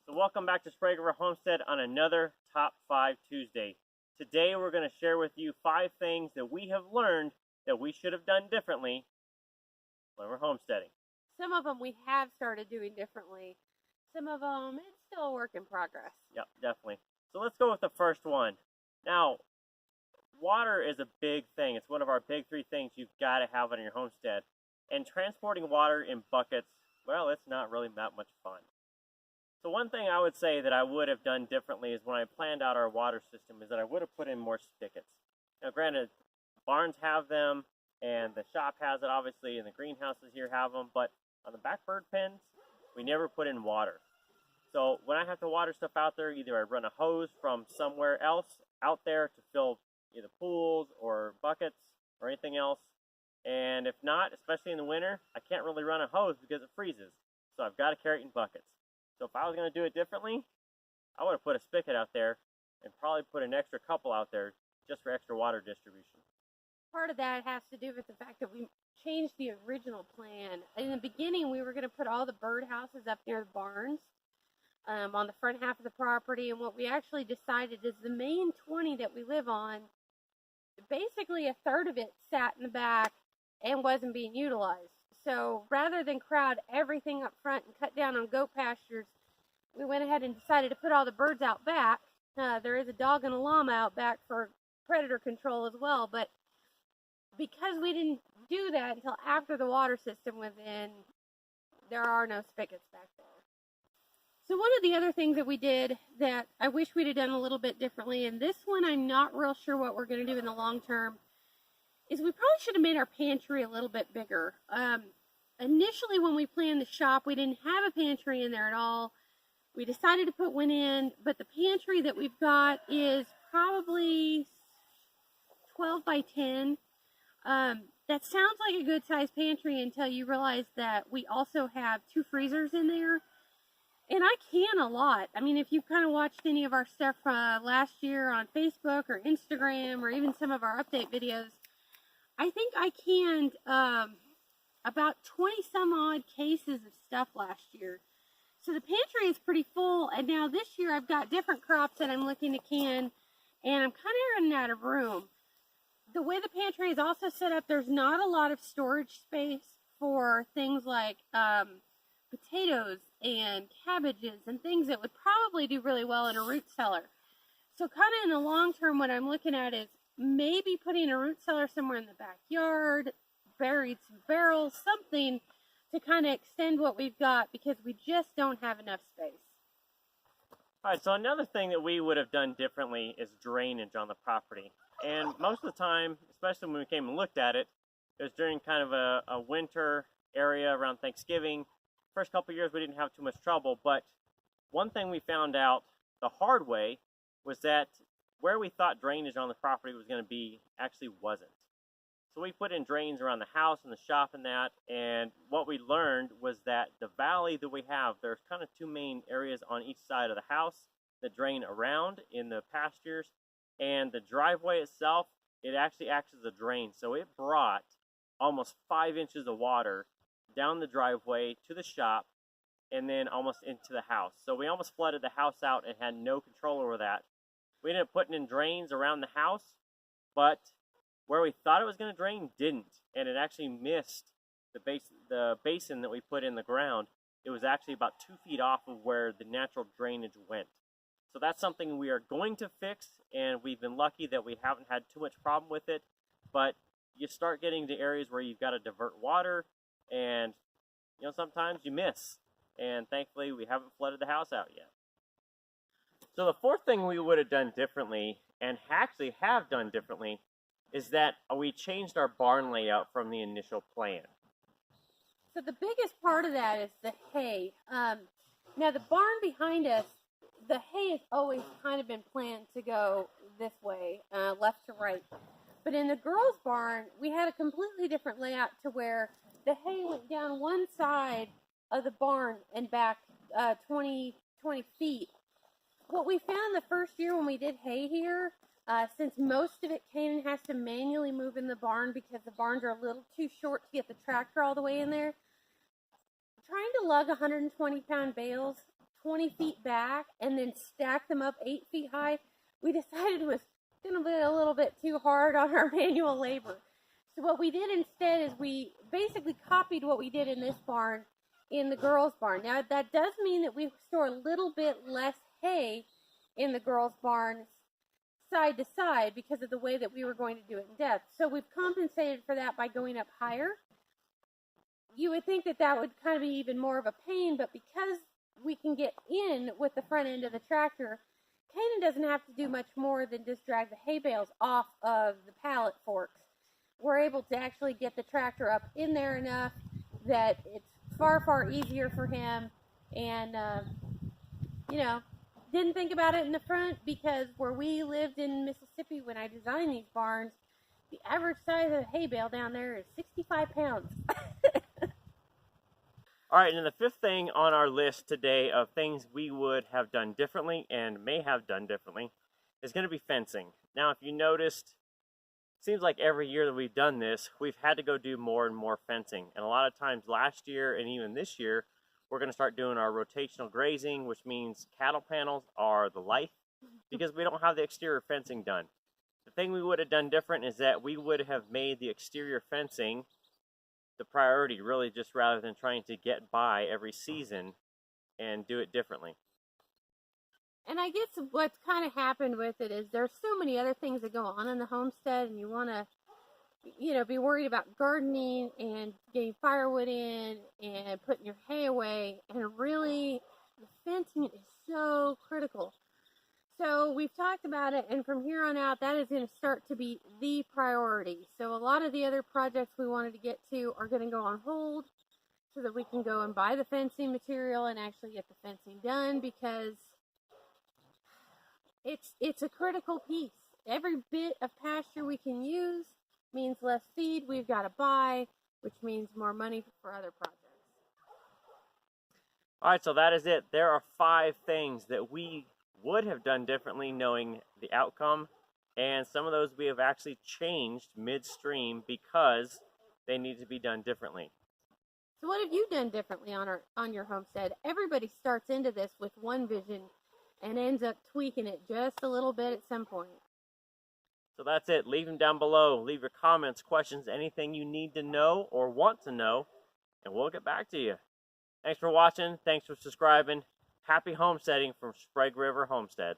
So welcome back to Sprague Homestead on another Top 5 Tuesday. Today we're going to share with you 5 things that we have learned that we should have done differently when we're homesteading. Some of them we have started doing differently. Some of them, it's still a work in progress. Yep, definitely. So let's go with the first one. Now, water is a big thing. It's one of our big 3 things you've got to have on your homestead. And transporting water in buckets, well, it's not really that much fun. So one thing I would say that I would have done differently is when I planned out our water system is that I would have put in more spigots. Now granted, barns have them and the shop has it obviously and the greenhouses here have them, but on the back bird pens, we never put in water. So when I have to water stuff out there, either I run a hose from somewhere else out there to fill either pools or buckets or anything else. And if not, especially in the winter, I can't really run a hose because it freezes. So I've got to carry it in buckets. So if I was going to do it differently, I would have put a spigot out there and probably put an extra couple out there just for extra water distribution. Part of that has to do with the fact that we changed the original plan. In the beginning, we were going to put all the bird houses up near the barns on the front half of the property. And what we actually decided is the main 20 that we live on, basically a third of it sat in the back and wasn't being utilized. So rather than crowd everything up front and cut down on goat pastures, we went ahead and decided to put all the birds out back. There is a dog and a llama out back for predator control as well, but because we didn't do that until after the water system was in, there are no spigots back there. So one of the other things that we did that I wish we'd have done a little bit differently, and this one I'm not real sure what we're going to do in the long term, is we probably should have made our pantry a little bit bigger. Initially, when we planned the shop, we didn't have a pantry in there at all. We decided to put one in, but the pantry that we've got is probably 12 by 10. That sounds like a good sized pantry until you realize that we also have 2 freezers in there. And I can a lot. I mean, if you've kind of watched any of our stuff last year on Facebook or Instagram or even some of our update videos, I think I canned about 20 some odd cases of stuff last year. So the pantry is pretty full, and now this year I've got different crops that I'm looking to can, and I'm kind of running out of room. The way the pantry is also set up, there's not a lot of storage space for things like potatoes and cabbages and things that would probably do really well in a root cellar. So kind of in the long term, what I'm looking at is maybe putting a root cellar somewhere in the backyard, buried some barrels, something to kind of extend what we've got because we just don't have enough space. All right, so another thing that we would have done differently is drainage on the property. And most of the time, especially when we came and looked at it, it was during kind of a winter area around Thanksgiving. First couple of years we didn't have too much trouble, but one thing we found out the hard way was that where we thought drainage on the property was going to be actually wasn't. So we put in drains around the house and the shop and that, and what we learned was that the valley that we have, there's kind of 2 main areas on each side of the house that drain around in the pastures, and the driveway itself, it actually acts as a drain. So it brought almost 5 inches of water down the driveway to the shop and then almost into the house. So we almost flooded the house out and had no control over that. We ended up putting in drains around the house, but where we thought it was going to drain didn't, and it actually missed the basin that we put in the ground. It was actually about 2 feet off of where the natural drainage went. So that's something we are going to fix, and we've been lucky that we haven't had too much problem with it, but you start getting to areas where you've got to divert water, and sometimes you miss, and thankfully we haven't flooded the house out yet. So the 4th thing we would have done differently, and actually have done differently, is that we changed our barn layout from the initial plan. So the biggest part of that is the hay. Now the barn behind us, the hay has always kind of been planned to go this way, left to right. But in the girls' barn, we had a completely different layout to where the hay went down one side of the barn and back 20 feet. What we found the first year when we did hay here, since most of it Canaan has to manually move in the barn because the barns are a little too short to get the tractor all the way in there, trying to lug 120-pound bales 20 feet back and then stack them up 8 feet high, we decided was going to be a little bit too hard on our manual labor. So what we did instead is we basically copied what we did in this barn in the girls' barn. Now that does mean that we store a little bit less hay in the girls' barn side to side because of the way that we were going to do it in depth. So we've compensated for that by going up higher. You would think that that would kind of be even more of a pain, but because we can get in with the front end of the tractor, Kanan doesn't have to do much more than just drag the hay bales off of the pallet forks. We're able to actually get the tractor up in there enough that it's far, far easier for him. And, you know, didn't think about it in the front because where we lived in Mississippi when I designed these barns, the average size of a hay bale down there is 65 pounds. All right, and the fifth thing on our list today of things we would have done differently and may have done differently is going to be fencing. Now, if you noticed, it seems like every year that we've done this, we've had to go do more and more fencing. And a lot of times last year and even this year, we're going to start doing our rotational grazing, which means cattle panels are the life because we don't have the exterior fencing done. The thing we would have done different is that we would have made the exterior fencing the priority, really, just rather than trying to get by every season and do it differently. And I guess what's kind of happened with it is there's so many other things that go on in the homestead, and you want to, you know, be worried about gardening and getting firewood in and putting your hay away, and really the fencing is so critical. So we've talked about it, and from here on out, that is going to start to be the priority. So a lot of the other projects we wanted to get to are going to go on hold so that we can go and buy the fencing material and actually get the fencing done, because it's a critical piece. Every bit of pasture we can use means less feed we've got to buy, which means more money for other projects. All right, so that is it. There are 5 things that we would have done differently knowing the outcome, and some of those we have actually changed midstream because they need to be done differently. So what have you done differently on your homestead? Everybody starts into this with one vision and ends up tweaking it just a little bit at some point. So that's it. Leave them down below. Leave your comments, questions, anything you need to know or want to know, and we'll get back to you. Thanks for watching. Thanks for subscribing. Happy homesteading from Sprague River Homestead.